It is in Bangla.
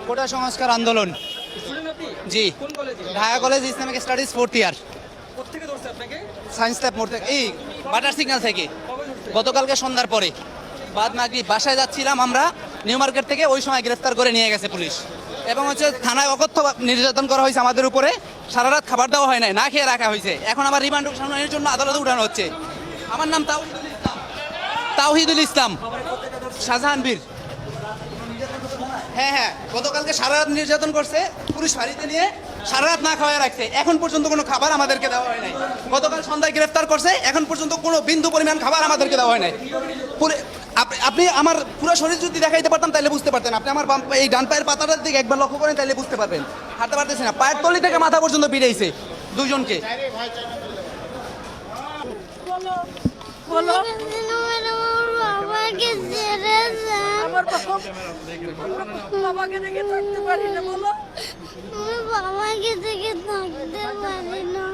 কোটা সংস্কার আন্দোলন। জি, Dhaka college Islamic studies 4th year, science lab মোড় থেকে, এই বাটার সিগন্যাল থেকে। গতকালকে সন্ধ্যার পরে বাদ মাগরিব বাসায় যাচ্ছিলাম আমরা নিউ মার্কেট থেকে, ওই সময় গ্রেফতার করে নিয়ে গেছে পুলিশ। এবং হচ্ছে থানায় অকথ্য নির্যাতন করা হয়েছে আমাদের উপরে, সারা রাত খাবার দেওয়া হয় নাই, না খেয়ে রাখা হয়েছে। এখন আবার রিমান্ড শুনানির জন্য আদালতে উঠানো হচ্ছে। আমার নাম তাওহিদুল ইসলাম, শাহজাহান বীর। হ্যাঁ হ্যাঁ, গতকালকে সারা রাত নির্যাতন করছে, পুলিশ ফাঁড়িতে নিয়ে সারা রাত না খাওয়াই রাখছে। এখন পর্যন্ত কোনো খাবার আমাদেরকে দেওয়া হয় নাই। গতকাল সন্ধ্যায় গ্রেফতার করছে, এখন পর্যন্ত কোনো বিন্দু পরিমাণ খাবার আমাদেরকে দেওয়া হয় নাই। আপনি আমার পুরো শরীর যদি দেখাইতে পারতাম তাহলে বুঝতে পারতেন। আপনি আমার এই ডান পায়ের পাতাটার দিকে একবার লক্ষ্য করেন তাহলে বুঝতে পারবেন। হাঁটতে পারতেছি না, পায়ের তলি থেকে মাথা পর্যন্ত পিড়াইছে দুজনকে। বাবাকে দেখে থাকতে পারি না, বলো। বাবাকে দেখে থাকতে পারি না।